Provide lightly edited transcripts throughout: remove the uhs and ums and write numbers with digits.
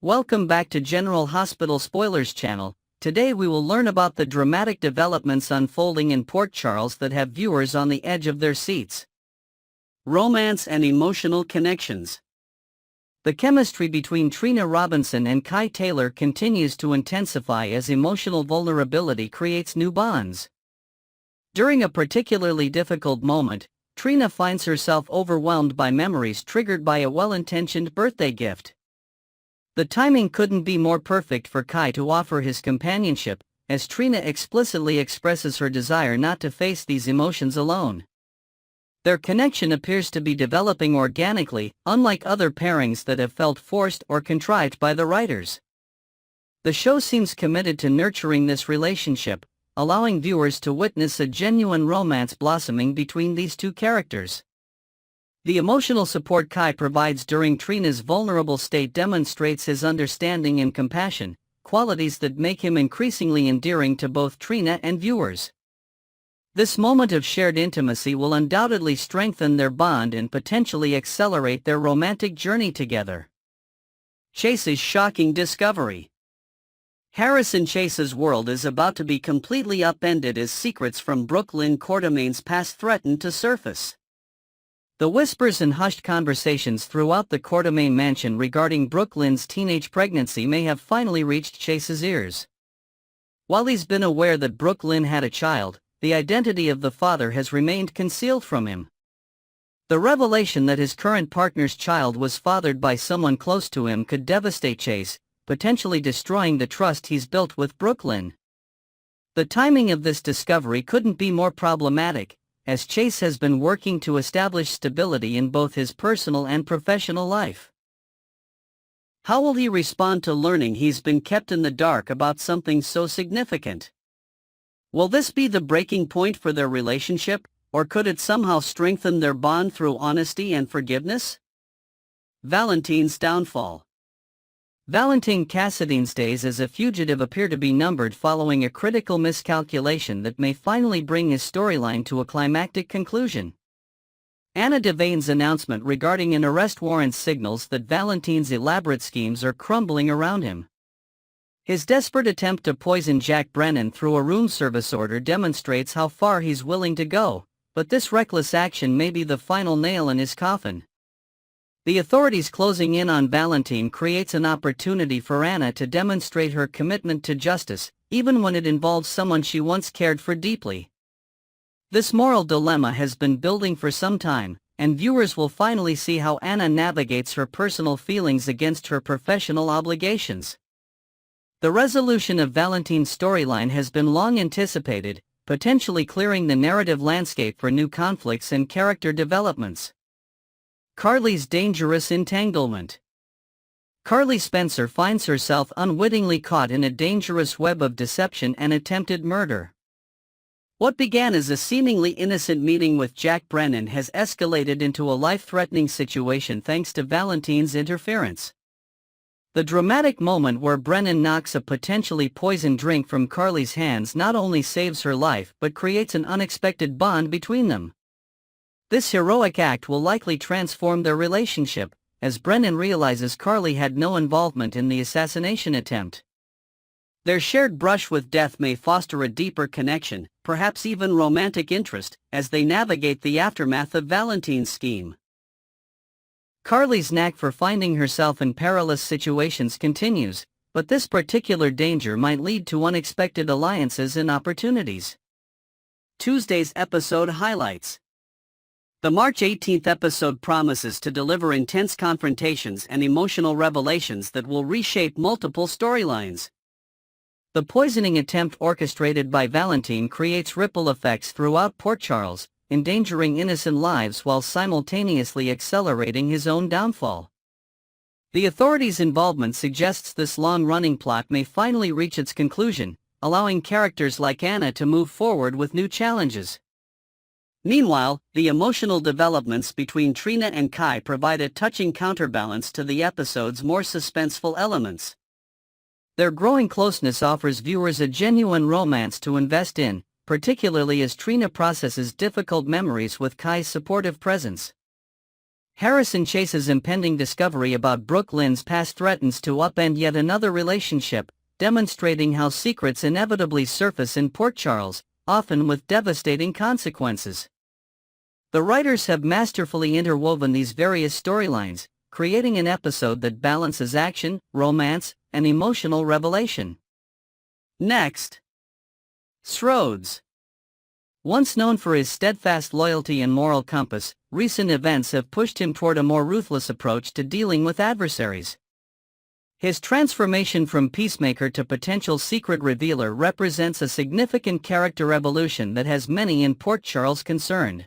Welcome back to General Hospital Spoilers channel. Today we will learn about the dramatic developments unfolding in Port Charles that have viewers on the edge of their seats. Romance and emotional connections. The chemistry between Trina Robinson and Kai Taylor continues to intensify as emotional vulnerability creates new bonds. During a particularly difficult moment, Trina finds herself overwhelmed by memories triggered by a well-intentioned birthday gift. The timing couldn't be more perfect for Kai to offer his companionship, as Trina explicitly expresses her desire not to face these emotions alone. Their connection appears to be developing organically, unlike other pairings that have felt forced or contrived by the writers. The show seems committed to nurturing this relationship, allowing viewers to witness a genuine romance blossoming between these two characters. The emotional support Kai provides during Trina's vulnerable state demonstrates his understanding and compassion, qualities that make him increasingly endearing to both Trina and viewers. This moment of shared intimacy will undoubtedly strengthen their bond and potentially accelerate their romantic journey together. Chase's shocking discovery. Harrison Chase's world is about to be completely upended as secrets from Brooklyn Quartermain's past threaten to surface. The whispers and hushed conversations throughout the Quartermain mansion regarding Brooklyn's teenage pregnancy may have finally reached Chase's ears. While he's been aware that Brooklyn had a child, the identity of the father has remained concealed from him. The revelation that his current partner's child was fathered by someone close to him could devastate Chase, potentially destroying the trust he's built with Brooklyn. The timing of this discovery couldn't be more problematic, as Chase has been working to establish stability in both his personal and professional life. How will he respond to learning he's been kept in the dark about something so significant? Will this be the breaking point for their relationship, or could it somehow strengthen their bond through honesty and forgiveness? Valentine's downfall. Valentine Cassidy's days as a fugitive appear to be numbered following a critical miscalculation that may finally bring his storyline to a climactic conclusion. Anna Devane's announcement regarding an arrest warrant signals that Valentine's elaborate schemes are crumbling around him. His desperate attempt to poison Jack Brennan through a room service order demonstrates how far he's willing to go, but this reckless action may be the final nail in his coffin. The authorities closing in on Valentine creates an opportunity for Anna to demonstrate her commitment to justice, even when it involves someone she once cared for deeply. This moral dilemma has been building for some time, and viewers will finally see how Anna navigates her personal feelings against her professional obligations. The resolution of Valentine's storyline has been long anticipated, potentially clearing the narrative landscape for new conflicts and character developments. Carly's dangerous entanglement. Carly Spencer finds herself unwittingly caught in a dangerous web of deception and attempted murder. What began as a seemingly innocent meeting with Jack Brennan has escalated into a life-threatening situation thanks to Valentine's interference. The dramatic moment where Brennan knocks a potentially poisoned drink from Carly's hands not only saves her life but creates an unexpected bond between them. This heroic act will likely transform their relationship, as Brennan realizes Carly had no involvement in the assassination attempt. Their shared brush with death may foster a deeper connection, perhaps even romantic interest, as they navigate the aftermath of Valentine's scheme. Carly's knack for finding herself in perilous situations continues, but this particular danger might lead to unexpected alliances and opportunities. Tuesday's episode highlights. The March 18th episode promises to deliver intense confrontations and emotional revelations that will reshape multiple storylines. The poisoning attempt orchestrated by Valentine creates ripple effects throughout Port Charles, endangering innocent lives while simultaneously accelerating his own downfall. The authorities' involvement suggests this long-running plot may finally reach its conclusion, allowing characters like Anna to move forward with new challenges. Meanwhile, the emotional developments between Trina and Kai provide a touching counterbalance to the episode's more suspenseful elements. Their growing closeness offers viewers a genuine romance to invest in, particularly as Trina processes difficult memories with Kai's supportive presence. Harrison Chase's impending discovery about Brooke Lynn's past threatens to upend yet another relationship, demonstrating how secrets inevitably surface in Port Charles, often with devastating consequences. The writers have masterfully interwoven these various storylines, creating an episode that balances action, romance, and emotional revelation. Next, Schroeds. Once known for his steadfast loyalty and moral compass, recent events have pushed him toward a more ruthless approach to dealing with adversaries. His transformation from peacemaker to potential secret revealer represents a significant character evolution that has many in Port Charles concerned.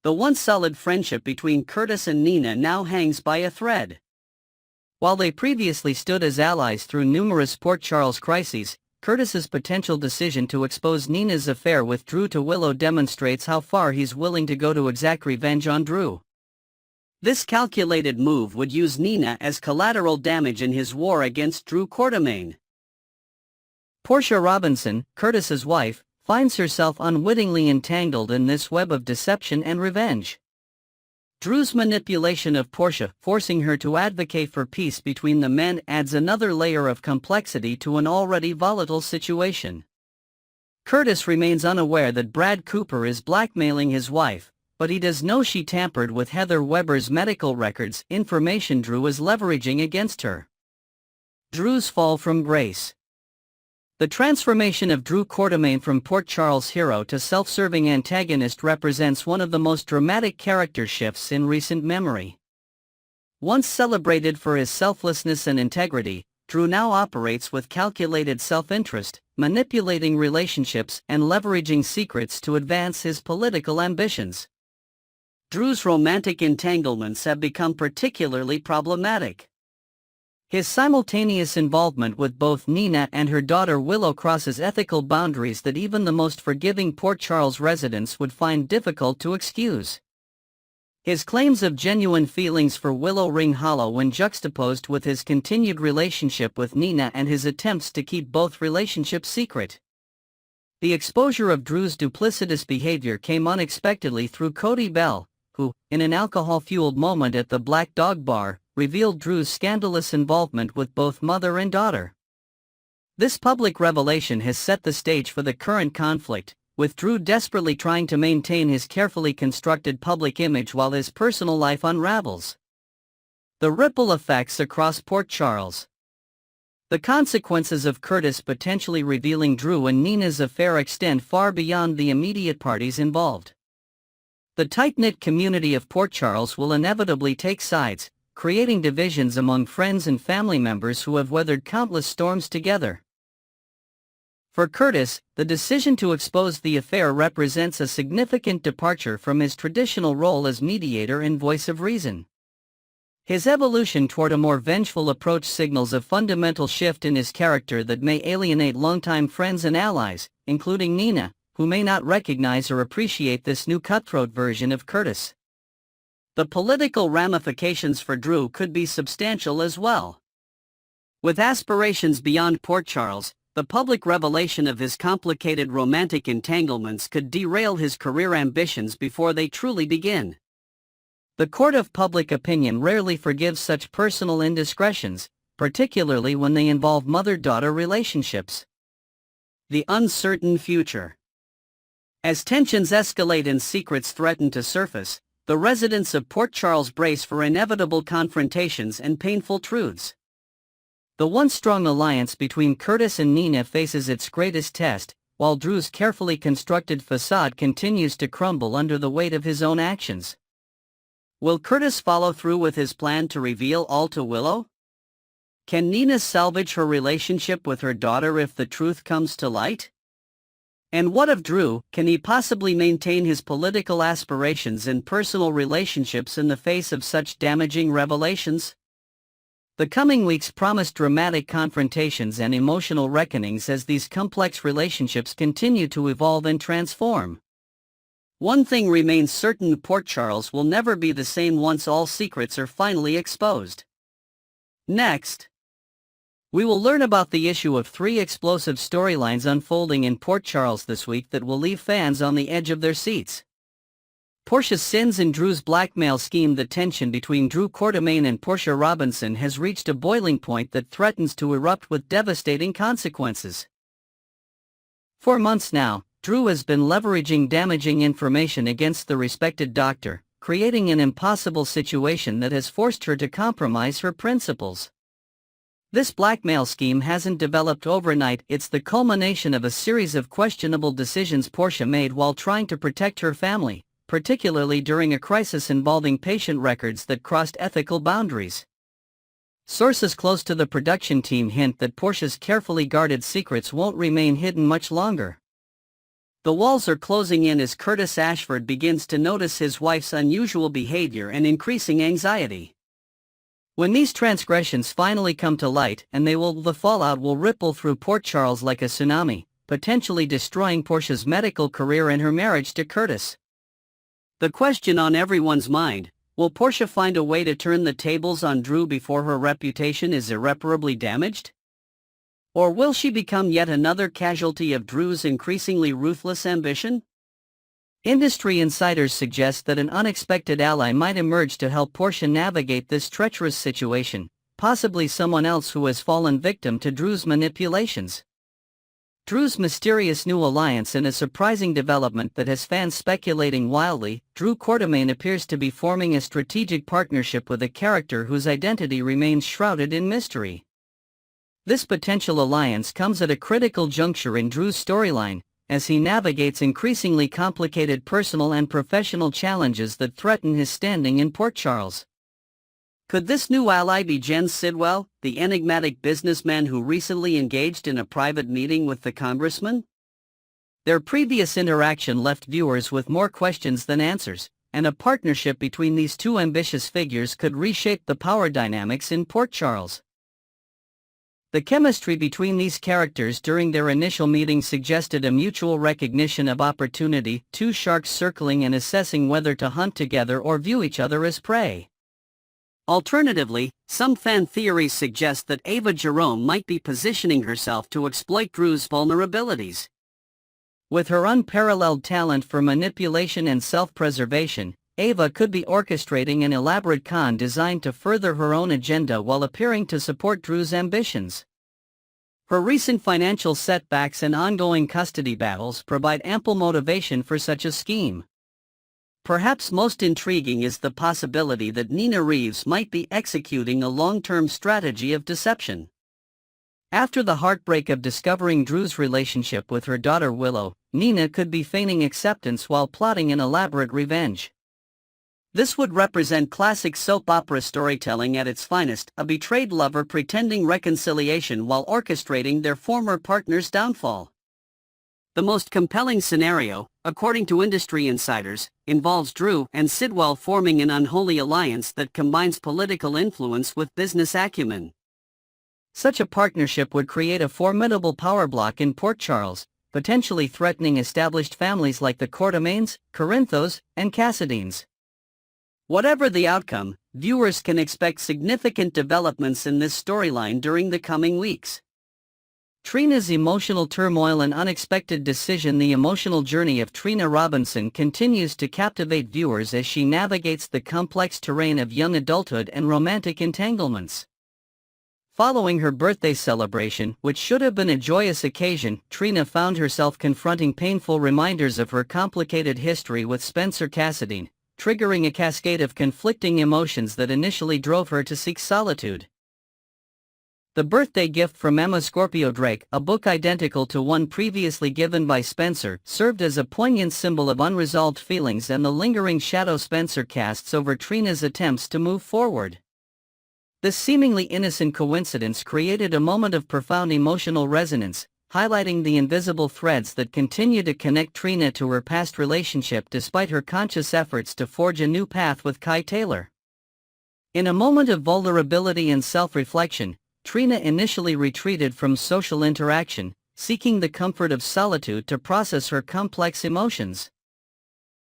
The once solid friendship between Curtis and Nina now hangs by a thread. While they previously stood as allies through numerous Port Charles crises, Curtis's potential decision to expose Nina's affair with Drew to Willow demonstrates how far he's willing to go to exact revenge on Drew. This calculated move would use Nina as collateral damage in his war against Drew Quartermaine. Portia Robinson, Curtis's wife, finds herself unwittingly entangled in this web of deception and revenge. Drew's manipulation of Portia, forcing her to advocate for peace between the men, adds another layer of complexity to an already volatile situation. Curtis remains unaware that Brad Cooper is blackmailing his wife, but he does know she tampered with Heather Weber's medical records, information Drew is leveraging against her. Drew's fall from grace. The transformation of Drew Quartermaine from Port Charles hero to self-serving antagonist represents one of the most dramatic character shifts in recent memory. Once celebrated for his selflessness and integrity, Drew now operates with calculated self-interest, manipulating relationships and leveraging secrets to advance his political ambitions. Drew's romantic entanglements have become particularly problematic. His simultaneous involvement with both Nina and her daughter Willow crosses ethical boundaries that even the most forgiving Port Charles residents would find difficult to excuse. His claims of genuine feelings for Willow ring hollow when juxtaposed with his continued relationship with Nina and his attempts to keep both relationships secret. The exposure of Drew's duplicitous behavior came unexpectedly through Cody Bell, who, in an alcohol-fueled moment at the Black Dog Bar, revealed Drew's scandalous involvement with both mother and daughter. This public revelation has set the stage for the current conflict, with Drew desperately trying to maintain his carefully constructed public image while his personal life unravels. The ripple effects across Port Charles. The consequences of Curtis potentially revealing Drew and Nina's affair extend far beyond the immediate parties involved. The tight-knit community of Port Charles will inevitably take sides, creating divisions among friends and family members who have weathered countless storms together. For Curtis, the decision to expose the affair represents a significant departure from his traditional role as mediator and voice of reason. His evolution toward a more vengeful approach signals a fundamental shift in his character that may alienate longtime friends and allies, including Nina, who may not recognize or appreciate this new cutthroat version of Curtis. The political ramifications for Drew could be substantial as well. With aspirations beyond Port Charles, the public revelation of his complicated romantic entanglements could derail his career ambitions before they truly begin. The court of public opinion rarely forgives such personal indiscretions, particularly when they involve mother-daughter relationships. The uncertain future. As tensions escalate and secrets threaten to surface, the residents of Port Charles brace for inevitable confrontations and painful truths. The once strong alliance between Curtis and Nina faces its greatest test, while Drew's carefully constructed facade continues to crumble under the weight of his own actions. Will Curtis follow through with his plan to reveal all to Willow? Can Nina salvage her relationship with her daughter if the truth comes to light? And what of Drew? Can he possibly maintain his political aspirations and personal relationships in the face of such damaging revelations? The coming weeks promise dramatic confrontations and emotional reckonings as these complex relationships continue to evolve and transform. One thing remains certain: Port Charles will never be the same once all secrets are finally exposed. Next, we will learn about the issue of 3 explosive storylines unfolding in Port Charles this week that will leave fans on the edge of their seats. Portia's sins and Drew's blackmail scheme. The tension between Drew Quartermaine and Portia Robinson has reached a boiling point that threatens to erupt with devastating consequences. For months now, Drew has been leveraging damaging information against the respected doctor, creating an impossible situation that has forced her to compromise her principles. This blackmail scheme hasn't developed overnight. It's the culmination of a series of questionable decisions Portia made while trying to protect her family, particularly during a crisis involving patient records that crossed ethical boundaries. Sources close to the production team hint that Portia's carefully guarded secrets won't remain hidden much longer. The walls are closing in as Curtis Ashford begins to notice his wife's unusual behavior and increasing anxiety. When these transgressions finally come to light, the fallout will ripple through Port Charles like a tsunami, potentially destroying Portia's medical career and her marriage to Curtis. The question on everyone's mind: will Portia find a way to turn the tables on Drew before her reputation is irreparably damaged? Or will she become yet another casualty of Drew's increasingly ruthless ambition? Industry insiders suggest that an unexpected ally might emerge to help Portia navigate this treacherous situation, possibly someone else who has fallen victim to Drew's manipulations. Drew's mysterious new alliance and a surprising development that has fans speculating wildly. Drew Quartermaine appears to be forming a strategic partnership with a character whose identity remains shrouded in mystery. This potential alliance comes at a critical juncture in Drew's storyline, as he navigates increasingly complicated personal and professional challenges that threaten his standing in Port Charles. Could this new ally be Jens Sidwell, the enigmatic businessman who recently engaged in a private meeting with the congressman? Their previous interaction left viewers with more questions than answers, and a partnership between these two ambitious figures could reshape the power dynamics in Port Charles. The chemistry between these characters during their initial meeting suggested a mutual recognition of opportunity, two sharks circling and assessing whether to hunt together or view each other as prey. Alternatively, some fan theories suggest that Ava Jerome might be positioning herself to exploit Drew's vulnerabilities. With her unparalleled talent for manipulation and self-preservation, Ava could be orchestrating an elaborate con designed to further her own agenda while appearing to support Drew's ambitions. Her recent financial setbacks and ongoing custody battles provide ample motivation for such a scheme. Perhaps most intriguing is the possibility that Nina Reeves might be executing a long-term strategy of deception. After the heartbreak of discovering Drew's relationship with her daughter Willow, Nina could be feigning acceptance while plotting an elaborate revenge. This would represent classic soap opera storytelling at its finest, a betrayed lover pretending reconciliation while orchestrating their former partner's downfall. The most compelling scenario, according to industry insiders, involves Drew and Sidwell forming an unholy alliance that combines political influence with business acumen. Such a partnership would create a formidable power block in Port Charles, potentially threatening established families like the Quartermaines, Corinthos, and Cassadines. Whatever the outcome, viewers can expect significant developments in this storyline during the coming weeks. Trina's emotional turmoil and unexpected decision. The emotional journey of Trina Robinson continues to captivate viewers as she navigates the complex terrain of young adulthood and romantic entanglements. Following her birthday celebration, which should have been a joyous occasion, Trina found herself confronting painful reminders of her complicated history with Spencer Cassadine, triggering a cascade of conflicting emotions that initially drove her to seek solitude. The Birthday Gift from Emma Scorpio Drake, a book identical to one previously given by Spencer, served as a poignant symbol of unresolved feelings and the lingering shadow Spencer casts over Trina's attempts to move forward. This seemingly innocent coincidence created a moment of profound emotional resonance, highlighting the invisible threads that continue to connect Trina to her past relationship despite her conscious efforts to forge a new path with Kai Taylor. In a moment of vulnerability and self-reflection, Trina initially retreated from social interaction, seeking the comfort of solitude to process her complex emotions.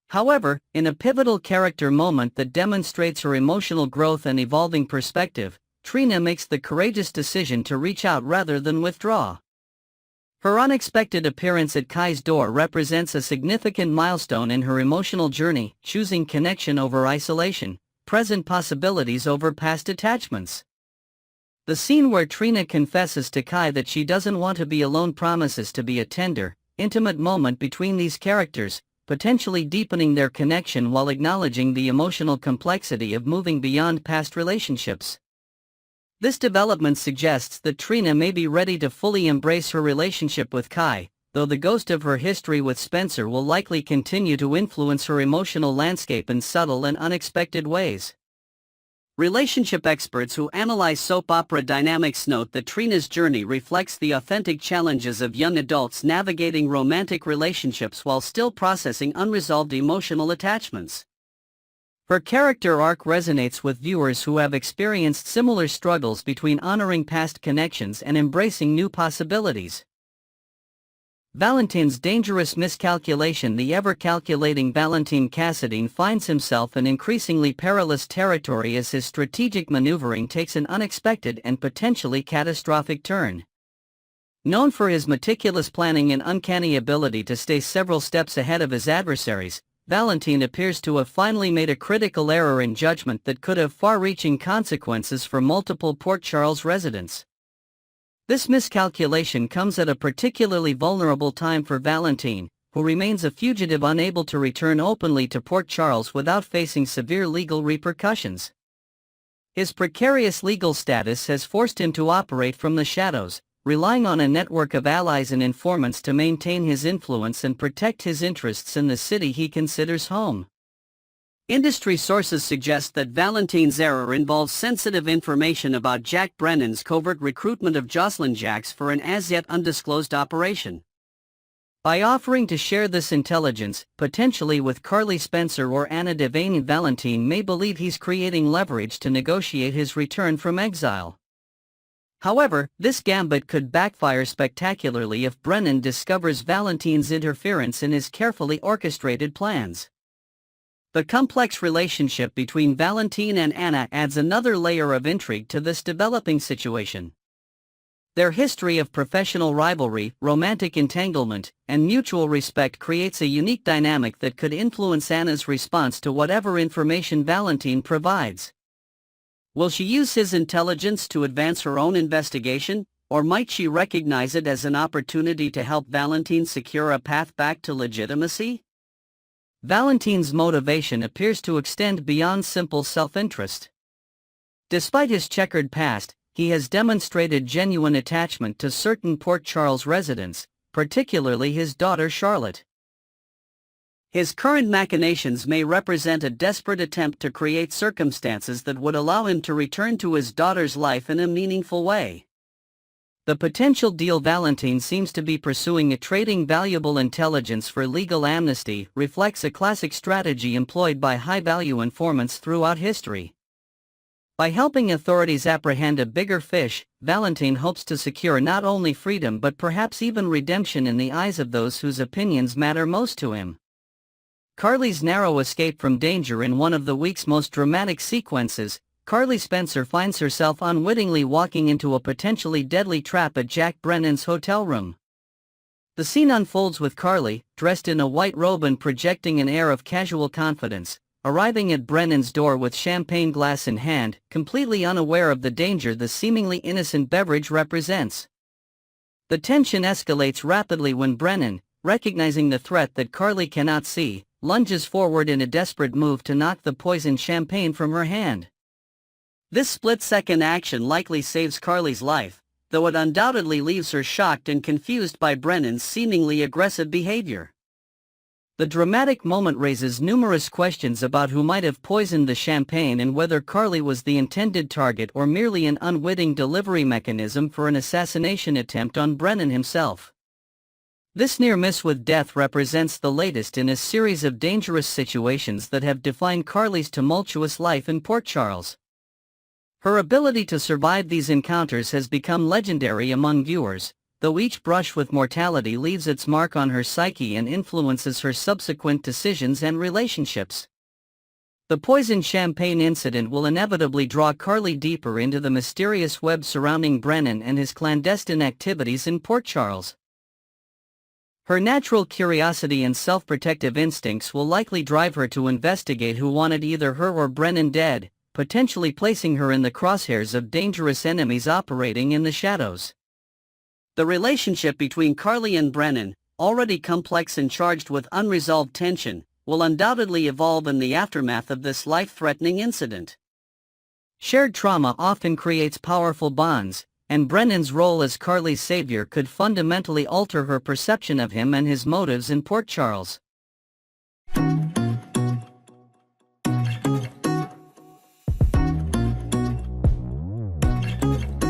However, in a pivotal character moment that demonstrates her emotional growth and evolving perspective, Trina makes the courageous decision to reach out rather than withdraw. Her unexpected appearance at Kai's door represents a significant milestone in her emotional journey, choosing connection over isolation, present possibilities over past attachments. The scene where Trina confesses to Kai that she doesn't want to be alone promises to be a tender, intimate moment between these characters, potentially deepening their connection while acknowledging the emotional complexity of moving beyond past relationships. This development suggests that Trina may be ready to fully embrace her relationship with Kai, though the ghost of her history with Spencer will likely continue to influence her emotional landscape in subtle and unexpected ways. Relationship experts who analyze soap opera dynamics note that Trina's journey reflects the authentic challenges of young adults navigating romantic relationships while still processing unresolved emotional attachments. Her character arc resonates with viewers who have experienced similar struggles between honoring past connections and embracing new possibilities. Valentine's dangerous miscalculation. The ever-calculating Valentine Cassadine finds himself in increasingly perilous territory as his strategic maneuvering takes an unexpected and potentially catastrophic turn. Known for his meticulous planning and uncanny ability to stay several steps ahead of his adversaries, Valentine appears to have finally made a critical error in judgment that could have far-reaching consequences for multiple Port Charles residents. This miscalculation comes at a particularly vulnerable time for Valentine, who remains a fugitive unable to return openly to Port Charles without facing severe legal repercussions. His precarious legal status has forced him to operate from the shadows, relying on a network of allies and informants to maintain his influence and protect his interests in the city he considers home. Industry sources suggest that Valentine's error involves sensitive information about Jack Brennan's covert recruitment of Jocelyn Jacks for an as-yet undisclosed operation. By offering to share this intelligence, potentially with Carly Spencer or Anna Devane, Valentine may believe he's creating leverage to negotiate his return from exile. However, this gambit could backfire spectacularly if Brennan discovers Valentine's interference in his carefully orchestrated plans. The complex relationship between Valentine and Anna adds another layer of intrigue to this developing situation. Their history of professional rivalry, romantic entanglement, and mutual respect creates a unique dynamic that could influence Anna's response to whatever information Valentine provides. Will she use his intelligence to advance her own investigation, or might she recognize it as an opportunity to help Valentine secure a path back to legitimacy? Valentine's motivation appears to extend beyond simple self-interest. Despite his checkered past, he has demonstrated genuine attachment to certain Port Charles residents, particularly his daughter Charlotte. His current machinations may represent a desperate attempt to create circumstances that would allow him to return to his daughter's life in a meaningful way. The potential deal Valentine seems to be pursuing, trading valuable intelligence for legal amnesty, reflects a classic strategy employed by high-value informants throughout history. By helping authorities apprehend a bigger fish, Valentine hopes to secure not only freedom but perhaps even redemption in the eyes of those whose opinions matter most to him. Carly's narrow escape from danger. In one of the week's most dramatic sequences, Carly Spencer finds herself unwittingly walking into a potentially deadly trap at Jack Brennan's hotel room. The scene unfolds with Carly, dressed in a white robe and projecting an air of casual confidence, arriving at Brennan's door with champagne glass in hand, completely unaware of the danger the seemingly innocent beverage represents. The tension escalates rapidly when Brennan, recognizing the threat that Carly cannot see, lunges forward in a desperate move to knock the poisoned champagne from her hand. This split-second action likely saves Carly's life, though it undoubtedly leaves her shocked and confused by Brennan's seemingly aggressive behavior. The dramatic moment raises numerous questions about who might have poisoned the champagne and whether Carly was the intended target or merely an unwitting delivery mechanism for an assassination attempt on Brennan himself. This near miss with death represents the latest in a series of dangerous situations that have defined Carly's tumultuous life in Port Charles. Her ability to survive these encounters has become legendary among viewers, though each brush with mortality leaves its mark on her psyche and influences her subsequent decisions and relationships. The poisoned champagne incident will inevitably draw Carly deeper into the mysterious web surrounding Brennan and his clandestine activities in Port Charles. Her natural curiosity and self-protective instincts will likely drive her to investigate who wanted either her or Brennan dead, potentially placing her in the crosshairs of dangerous enemies operating in the shadows. The relationship between Carly and Brennan, already complex and charged with unresolved tension, will undoubtedly evolve in the aftermath of this life-threatening incident. Shared trauma often creates powerful bonds, and Brennan's role as Carly's savior could fundamentally alter her perception of him and his motives in Port Charles.